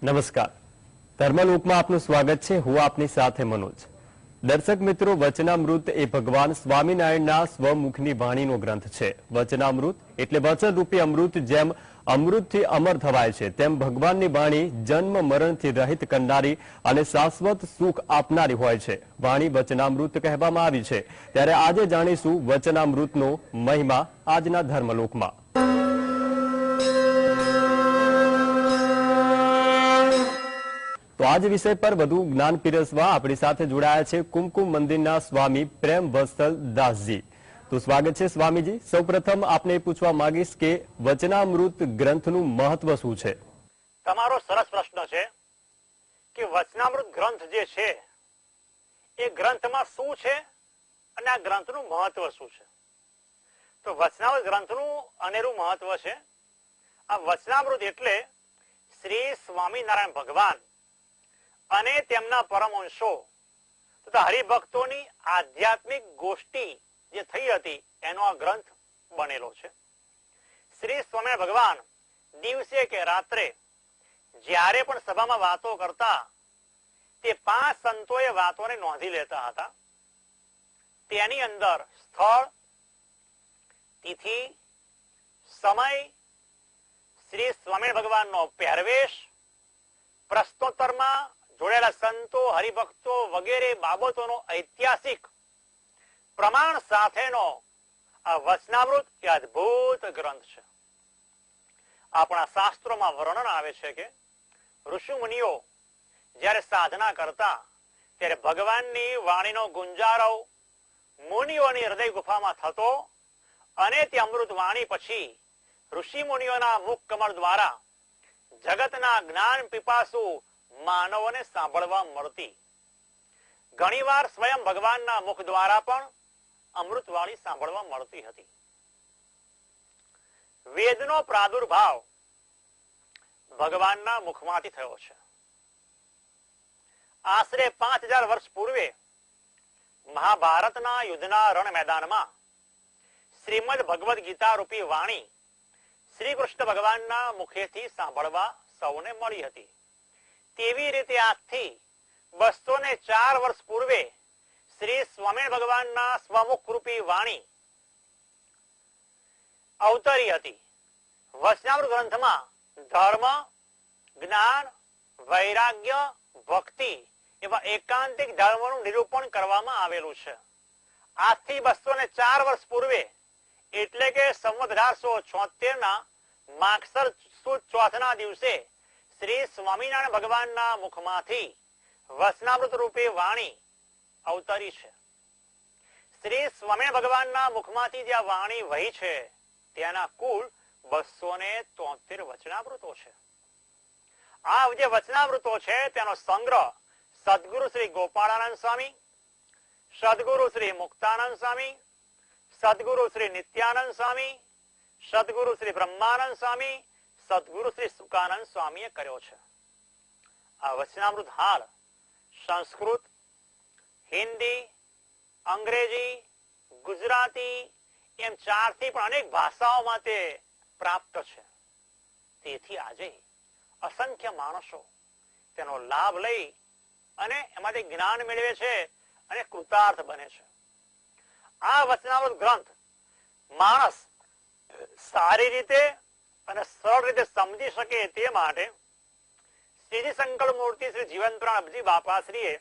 નમસ્કાર, ધર્મલોકમાં આપનું સ્વાગત છે. હું આપની સાથે મનોજ. દર્શક મિત્રો, વચનામૃત એ ભગવાન સ્વામિનારાયણના સ્વમુખની વાણીનો ગ્રંથ છે. વચનામૃત એટલે વચનરૂપી અમૃત. જેમ અમૃતથી અમર થવાય છે, તેમ ભગવાનની વાણી જન્મ મરણથી રહિત કરનારી અને શાશ્વત સુખ આપનારી હોય છે. વાણી વચનામૃત કહેવામાં આવી છે. ત્યારે આજે જાણીશું વચનામૃતનો મહિમા આજના ધર્મલોકમાં. તો આજ વિષય પર વધુ જ્ઞાન પીરસવા આપણી સાથે જોડાયા છે કુમકુમ મંદિરના સ્વામી પ્રેમ વત્સલ દાસજી. તો સ્વાગત છે સ્વામીજી. સૌપ્રથમ આપને પૂછવા માંગીશ કે વચનામૃત ગ્રંથનું મહત્વ શું છે? તમારો સરસ પ્રશ્ન છે કે વચનામૃત ગ્રંથ જે છે એ ગ્રંથમાં શું છે અને આ ગ્રંથનું મહત્વ શું છે. તો વચનામૃત ગ્રંથનું અનેરું મહત્વ છે. આ વચનામૃત એટલે શ્રી સ્વામિનારાયણ ભગવાન અને તેમના પરમહંસો તથા હરિભક્તોની આધ્યાત્મિક ગોષ્ઠી જે થઈ હતી એનો આ ગ્રંથ બનેલો છે. શ્રી સ્વામિનારાયણ ભગવાન દિવસે કે રાત્રે જ્યારે પણ સભામાં વાતો કરતા તે 5 સંતોએ વાતોને નોંધી લેતા હતા. તેની અંદર સ્થળ, તિથિ, સમય, શ્રી સ્વામિનારાયણ ભગવાનનો પહેરવેશ, પ્રશ્નોત્તરમાં જોડેલા સંતો, હરિભક્તો વગેરે બાબતોનો ઐતિહાસિક પ્રમાણ સાથેનો આ વચનામૃત એ અદ્ભુત ગ્રંથ છે. આપણા શાસ્ત્રોમાં વર્ણન આવે છે કે ઋષિ મુનિઓ જ્યારે સાધના કરતા ત્યારે ભગવાનની વાણીનો ગુંજારવ મુનિઓની હૃદય ગુફામાં થતો અને તે અમૃત વાણી પછી ઋષિ મુનિઓના મુખ કમળ દ્વારા જગતના જ્ઞાન પીપાસુ માનવોને સાંભળવા મળતી. ઘણીવાર સ્વયં ભગવાનના મુખ દ્વારા પણ અમૃતવાણી સાંભળવા મળતી હતી. વેદનો પ્રાદુર્ભાવ ભગવાનના મુખમાંથી થયો છે. આશરે 5000 વર્ષ પૂર્વે મહાભારતના યુદ્ધના રણ મેદાનમાં શ્રીમદ ભગવદ ગીતા રૂપી વાણી શ્રી કૃષ્ણ ભગવાનના મુખેથી સાંભળવા સૌને મળી હતી. તેવી રીતે આજથી 204 વર્ષ પૂર્વે શ્રી સ્વામિનારાયણ ભગવાનના સ્વમુખ રૂપી વાણી અવતરી હતી. વચનામૃત ગ્રંથમાં ધર્મ, જ્ઞાન, વૈરાગ્ય, ભક્તિ એવા એકાંતિક ધર્મોનું નિરૂપણ કરવામાં આવેલું છે. આજથી 204 વર્ષ પૂર્વે એટલે કે સંવત 1876 ના માગસર સુદ ચોથના દિવસે શ્રી સ્વામિનારાયણ ભગવાનના મુખમાંથી વચનામૃત રૂપે વાણી અવતરી છે. શ્રી સ્વામિનારાયણ ભગવાનના મુખમાંથી જે વાણી વહી છે તેના કુલ 273 વચનામૃતો છે. આ જે વચનામૃતો છે તેનો સંગ્રહ સદગુરુ શ્રી ગોપાળાનંદ સ્વામી, સદગુરુ શ્રી મુક્તાનંદ સ્વામી, સદગુરુ શ્રી નિત્યાનંદ સ્વામી, સદગુરુ શ્રી બ્રહ્માનંદ સ્વામી, સદગુરુ શ્રી સુકાનંદ સ્વામીએ કર્યો છે. આ વચનામૃત હાલ સંસ્કૃત, હિન્દી, અંગ્રેજી, ગુજરાતી એમ 4 થી પણ અનેક ભાષાઓમાં તે પ્રાપ્ત છે. તેથી આજે અસંખ્ય માણસો તેનો લાભ લઈ અને એમાંથી જ્ઞાન મેળવે છે અને કૃતાર્થ બને છે. આ વચનામૃત ગ્રંથ માણસ સારી રીતે અને સરળ રીતે સમજી શકે તે માટે શ્રીજી સંકલ્પ મૂર્તિ શ્રી જીવનપ્રાણજી બાપાશ્રીએ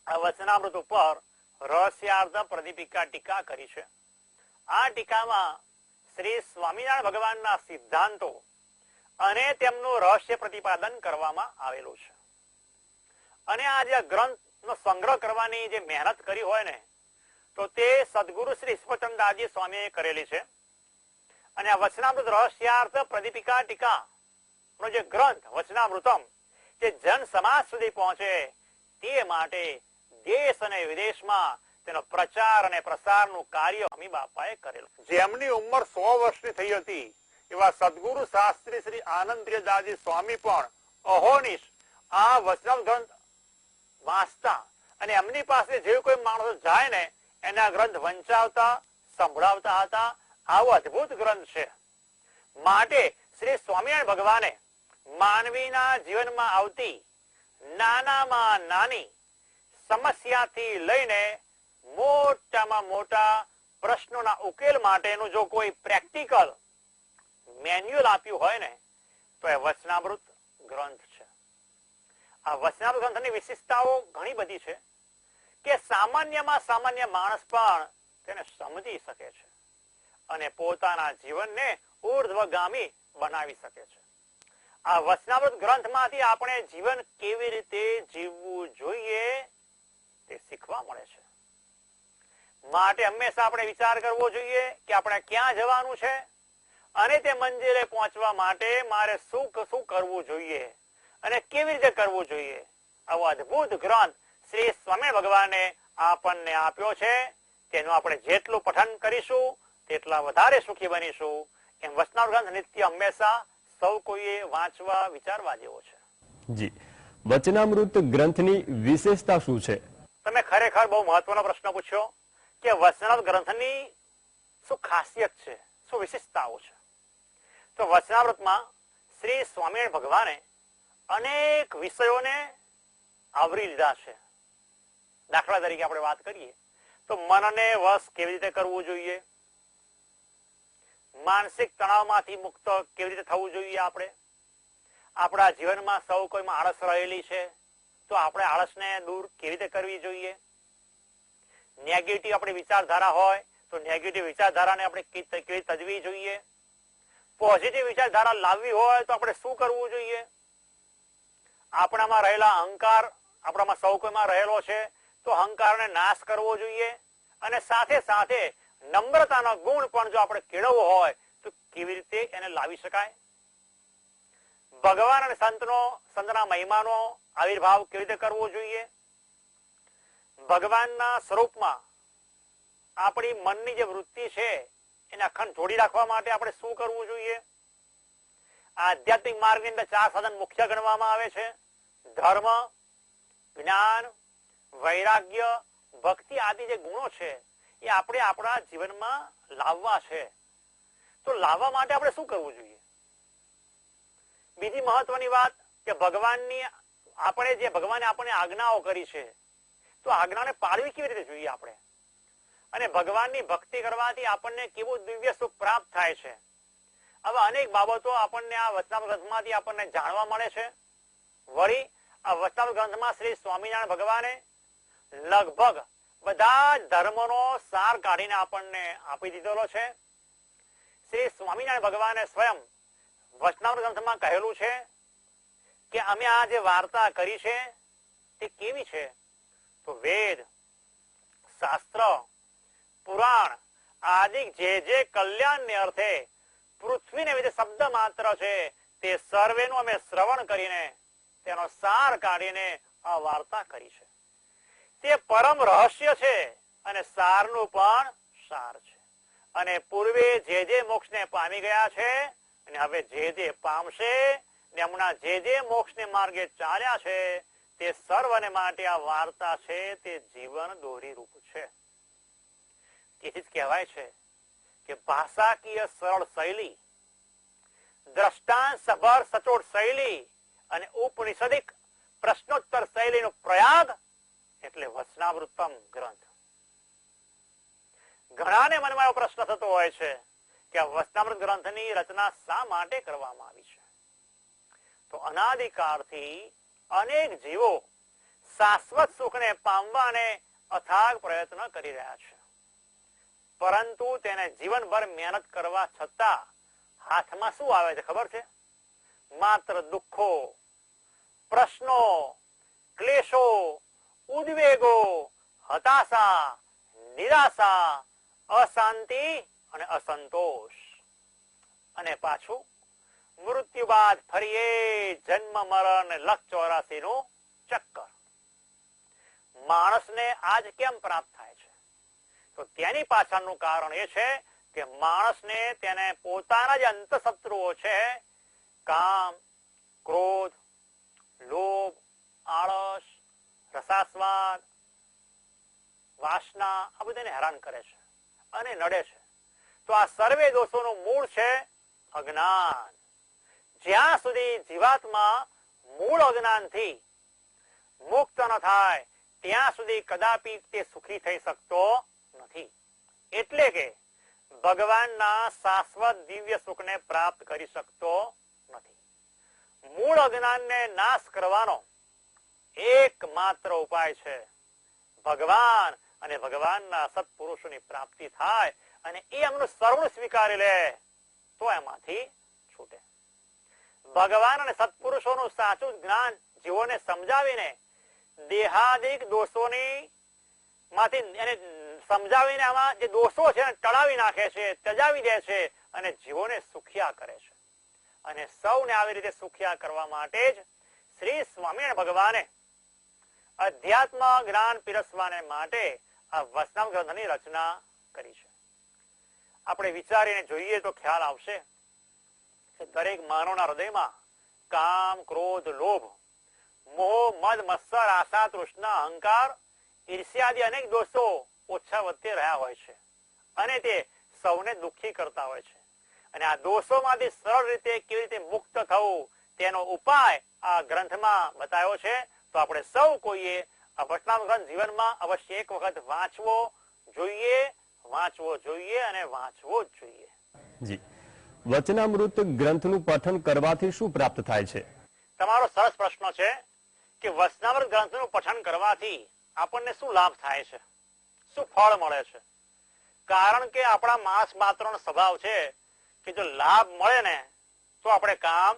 આ વચનામૃત ઉપર રહસ્યાર્થ પ્રદીપિકા ટીકા કરી છે. આ ટીકામાં શ્રી સ્વામિનારાયણ ભગવાનના સિદ્ધાંતો અને તેમનું રહસ્ય પ્રતિપાદન કરવામાં આવેલું છે. અને આ જે ગ્રંથનો સંગ્રહ કરવાની જે મહેનત કરી હોય ને તો તે સદગુરુ શ્રી ઈશ્વરચંદાજી સ્વામીએ કરેલી છે. અને આ વચનામૃત રહસ્યાર્થ પ્રદીપિકા ટીકા નો જે ગ્રંથ વચનામૃતમ જે જન સમાજ સુધી પહોંચે તે માટે દેશ અને વિદેશમાં તેનો પ્રચાર અને પ્રસારનું કાર્ય સ્વામી બાપાએ કરેલું. જેમની ઉંમર 100 વર્ષની થઈ હતી એવા સદગુરુ શાસ્ત્રી શ્રી આનંદપ્રિયદાસજી સ્વામી પણ અહોનિશ આ વચનામૃત ગ્રંથ વાંચતા અને એમની પાસે જે કોઈ માણસો જાય ને એના ગ્રંથ વંચાવતા, સંભળાવતા હતા. આવો અદ્ભુત ગ્રંથ છે. માટે શ્રી સ્વામિનારાયણ ભગવાને માનવીના જીવનમાં આવતી નાનામાં નાની સમસ્યાથી લઈને મોટામાં મોટા પ્રશ્નોના ઉકેલ માટેનું જો કોઈ પ્રેક્ટિકલ મેન્યુઅલ આપ્યું હોય ને તો એ વચનામૃત ગ્રંથ છે. આ વચનામૃત ગ્રંથની વિશેષતાઓ ઘણી બધી છે કે સામાન્યમાં સામાન્ય માણસ પણ તેને સમજી શકે છે અને પોતાના જીવનને ઉર્ધ્વગામી બનાવી શકે છે. આ વચનામૃત ગ્રંથમાંથી આપણે જીવન કેવી રીતે જીવવું જોઈએ તે શીખવા મળે છે. માટે હંમેશા આપણે વિચાર કરવો જોઈએ કે આપણે ક્યાં જવાનું છે અને તે મંજિલે પહોંચવા માટે મારે શું કરવું જોઈએ અને કેવી રીતે કરવું જોઈએ. આવો અદ્ભુત ગ્રંથ શ્રી સ્વામી ભગવાને આપણને આપ્યો છે. તેનું આપણે જેટલું પઠન કરીશું તેટલા વધારે સુખી બનીશું. એમ વચનામૃત ગ્રંથ નિત્ય હંમેશા સૌ કોઈએ વાંચવા વિચારવા જેવો છે. જી, વચનામૃત ગ્રંથની વિશેષતા શું છે? તમે ખરેખર બહુ મહત્વનો પ્રશ્ન પૂછ્યો કે વચનામૃત ગ્રંથની શું ખાસિયત છે, શું વિશેષતાઓ છે. તો વચનામૃતમાં શ્રી સ્વામિનારાયણ ભગવાને અનેક વિષયોને આવરી લીધા છે. દાખલા તરીકે આપણે વાત કરીએ તો મનને વશ કેવી રીતે કરવું જોઈએ, માનસિક તણાવમાંથી મુક્ત કેવી રીતે થવું જોઈએ, આપણે આપણા જીવનમાં સૌ કોઈમાં આળસ રહેલી છે તો આપણે આળસને દૂર કેવી રીતે કરવી જોઈએ, નેગેટિવ આપણી વિચારધારા હોય તો નેગેટિવ વિચારધારાને આપણે કેવી તજવી જોઈએ, પોઝિટિવ વિચારધારા લાવવી હોય તો આપણે શું કરવું જોઈએ, આપણામાં રહેલા અહંકાર આપણામાં સૌ કોઈમાં રહેલો છે તો અહંકારને નાશ કરવો જોઈએ અને સાથે સાથે નમ્રતાનો ગુણ પણ જો આપણે કેળવવો હોય તો કેવી રીતે એને લાવી શકાય, ભગવાન અને સંતના મહિમાનો આવિર્ભાવ કેવી રીતે કરવો જોઈએ, ભગવાનના સ્વરૂપમાં આપણી મનની જે વૃત્તિ છે એને અખંડ જોડી રાખવા માટે આપણે શું કરવું જોઈએ. આધ્યાત્મિક માર્ગની અંદર 4 સાધન મુખ્ય ગણવામાં આવે છે: ધર્મ, જ્ઞાન, વૈરાગ્ય, ભક્તિ આદિ જે ગુણો છે એ આપણે આપણા જીવનમાં લાવવા છે. તો લાવવા માટે આપણે શું કરવું જોઈએ. બીજી મહત્વની વાત કે ભગવાને આપણને આજ્ઞાઓ કરી છે તો આજ્ઞાને પાળવી કેવી રીતે જોઈએ આપણે, અને ભગવાનની ભક્તિ કરવાથી આપણને કેવું દિવ્ય સુખ પ્રાપ્ત થાય છે. આવા અનેક બાબતો આપણને આ વચનામૃત ગ્રંથમાંથી આપણને જાણવા મળે છે. વળી આ વચનામૃત ગ્રંથમાં શ્રી સ્વામિનારાયણ ભગવાને લગભગ બધા જ ધર્મનો સાર કાઢીને આપણને આપી દીધેલો છે. શ્રી સ્વામિનારાયણ ભગવાને સ્વયં વચનામૃત ગ્રંથમાં કહેલું છે કે અમે આ જે વાર્તા કરી છે તે કેવી છે, તો વેદ, શાસ્ત્ર, પુરાણ આદિ જે કલ્યાણને અર્થે પૃથ્વીને વિશે શબ્દ માત્ર છે તે સર્વેનું અમે શ્રવણ કરીને તેનો સાર કાઢીને આ વાર્તા કરી છે. તે પરમ રહસ્ય છે અને સારનું પણ સાર છે. અને પૂર્વે જે મોક્ષને પામી ગયા છે અને હવે જે પામશે ને હમણાં જે મોક્ષને માર્ગે ચાલ્યા છે તે સર્વને માટે આ વાર્તા છે તે જીવન દોરી રૂપ છે. તેથી જ કહેવાય છે કે ભાષાકીય સરળ શૈલી, દ્રષ્ટાંત સભર સચોટ શૈલી અને ઉપનિષદિક પ્રશ્નોત્તર શૈલીનો પ્રયાગ એટલે વચનામૃતમ ગ્રંથ. ઘણાને મનમાં એવો પ્રશ્ન થતો હોય છે કે આ વચનામૃત ગ્રંથની રચના શા માટે કરવામાં આવી છે. તો અનાદિકાળથી અનેક જીવો શાશ્વત સુખને પામવાને અથાગ પ્રયત્ન કરી રહ્યા છે, પરંતુ તેને જીવનભર મહેનત કરવા છતાં હાથમાં શું આવે છે ખબર છે? માત્ર દુઃખો, પ્રશ્નો, ક્લેશો, ઉદ્વેગો, હતાશા, નિરાશા, અશાંતિ અને અસંતોષ. અને પાછું મૃત્યુ બાદ ફરી એ જન્મ મરણ લખ 84 નું ચક્કર. માણસને આજ કેમ પ્રાપ્ત થાય છે? તો તેની પાછળનું કારણ એ છે કે માણસને તેને પોતાના જે અંતઃશત્રુઓ છે, કામ, ક્રોધ, લોભ, આળસ, રસાસ્વાદ, વાસના, આ બધાને હેરાન કરે છે અને નડે છે. તો આ સર્વે દોષોનું મૂળ છે અજ્ઞાન. જ્યાં સુધી જીવાત્મા મૂળ અજ્ઞાનથી મુક્ત ન થાય ત્યાં સુધી કદાપી તે સુખી થઈ શકતો નથી. એટલે કે ભગવાનના શાશ્વત દિવ્ય સુખને પ્રાપ્ત કરી શકતો નથી. મૂળ અજ્ઞાનને નાશ કરવાનો એકમાત્ર ઉપાય છે ભગવાન અને ભગવાનના સત્પુરુષોની પ્રાપ્તિ થાય અને એ એમનું સર્વણ સ્વીકારી લે તો એમાંથી છૂટે. ભગવાન અને સત્પુરુષોનું સાચું જ્ઞાન જીવોને સમજાવીને દેહાદિક દોષોની માંથી એને સમજાવીને આમાં જે દોષો છે એને ટળાવી નાખે છે, ત્યજાવી દે છે અને જીવોને સુખિયા કરે છે. અને સૌને આવી રીતે સુખિયા કરવા માટે જ શ્રી સ્વામિનારાયણ ભગવાને અધ્યાત્મ જ્ઞાન પીરસવાને માટે આ વચનામૃત ગ્રંથની રચના કરી છે. આપણે વિચારીને જોઈએ તો ખ્યાલ આવશે કે દરેક માનવના હૃદયમાં કામ, ક્રોધ, લોભ, મોહ, મદ, મત્સર, આશા, તૃષ્ણા, અહંકાર, ઈર્ષ્યાદિ અનેક દોષો ઓછા વધતે રહ્યા હોય છે અને તે સૌને દુઃખી કરતા હોય છે. અને આ દોષોમાંથી સરળ રીતે કેવી રીતે મુક્ત થવું તેનો ઉપાય આ ગ્રંથમાં બતાવ્યો છે. તો આપણે સૌ કોઈએ આ વચનામૃત ગ્રંથ જીવનમાં અવશ્ય એક વખત વાંચવો જોઈએ અને વાંચવો જ જોઈએ. જી, વચનામૃત ગ્રંથનું પઠન કરવાથી શું પ્રાપ્ત થાય છે? તમારો સરસ પ્રશ્ન છે કે વચનામૃત ગ્રંથનું પઠન કરવાથી આપણને શું લાભ થાય છે, શું ફળ મળે છે? કારણ કે આપણા માણસ માત્રનો સ્વભાવ છે કે જો લાભ મળે ને તો આપણે કામ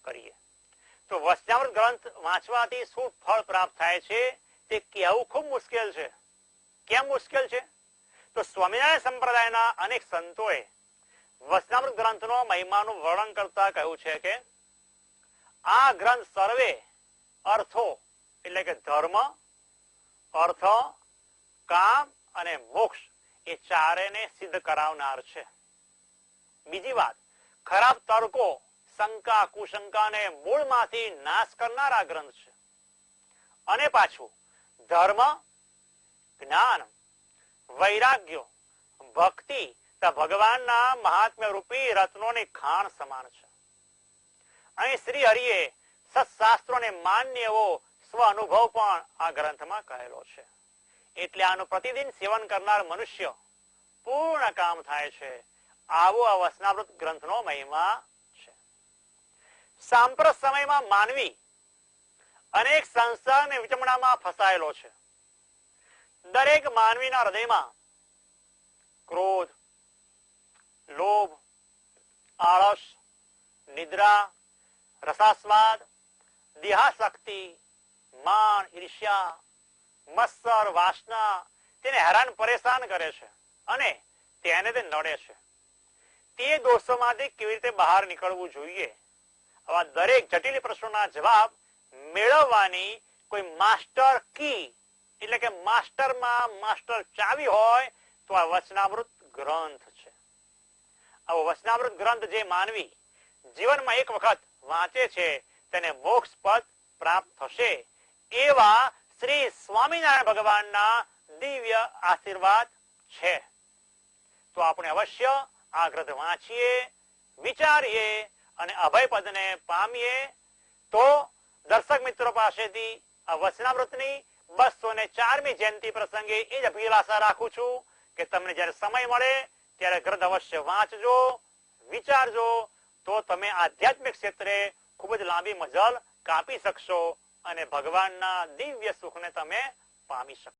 કરીએ. તો વચનામૃત ગ્રંથ વાંચવાથી શું ફળ પ્રાપ્ત થાય છે તે કહેવું ખૂબ મુશ્કેલ છે. કેમ મુશ્કેલ છે? તો સ્વામિનારાયણ સંપ્રદાયના અનેક સંતોએ વચનામૃત ગ્રંથનો મહિમાનું વર્ણન કરતા કહ્યું છે કે આ ગ્રંથ સર્વે અર્થો એટલે કે ધર્મ, અર્થ, કામ અને મોક્ષ એ ચારેને સિદ્ધ કરાવનાર છે. બીજી વાત, ખરાબ તર્કો, શંકા, કુશંકાને મૂળમાંથી નાશ કરનાર આ ગ્રંથ છે. અને પાછું ધર્મ, જ્ઞાન, વૈરાગ્ય, ભક્તિ ભગવાનના મહાત્મ્ય રૂપી રત્નોની ખાણ સમાન છે. અહીં શ્રી હરિએ સત્શાસ્ત્રોને માન્ય એવો સ્વ અનુભવ પણ આ ગ્રંથમાં કહેલો છે. એટલે આનું પ્રતિદિન સેવન કરનાર મનુષ્ય પૂર્ણ કામ થાય છે. આવો આ વચનામૃત ગ્રંથનો મહિમા છે. સાંપ્રત સમયમાં માનવી અનેક સંસાર અને વિચમણામાં ફસાયેલો છે. દરેક માનવીના હૃદયમાં ક્રોધ, લોભ, આળસ, નિદ્રા, રસાસ્વાદ, દેહાશક્તિ, માન, ઈર્ષ્યા, મત્સર, વાસના તેને હેરાન પરેશાન કરે છે અને તેને તે નડે છે. તે દોષોમાંથી કેવી રીતે બહાર નીકળવું જોઈએ, આવા દરેક જટિલ પ્રશ્નોના જવાબ મેળવવાની કોઈ માસ્ટર કી એટલે કે માસ્ટરમાં માસ્ટર ચાવી હોય તો આ વચનામૃત ગ્રંથ છે. આવો વચનામૃત ગ્રંથ જે માનવી જીવનમાં એક વખત વાંચે છે તેને મોક્ષ પદ પ્રાપ્ત થશે એવા શ્રી સ્વામિનારાયણ ભગવાનના દિવ્ય આશીર્વાદ છે. તો આપણે અવશ્ય આ ગ્રંથ વાંચીએ, વિચારીએ અને અભય પદને પામીએ. તો દર્શક મિત્રો પાસેથી આ વચનામૃતની 204મી જયંતિ પ્રસંગે એ જ અભિલાષા રાખું છું કે તમને જયારે સમય મળે ત્યારે ગ્રંથ અવશ્ય વાંચજો, વિચારજો. તો તમે આધ્યાત્મિક ક્ષેત્રે ખૂબ જ લાંબી મજલ કાપી શકશો અને ભગવાનના દિવ્ય સુખને તમે પામી શકશો.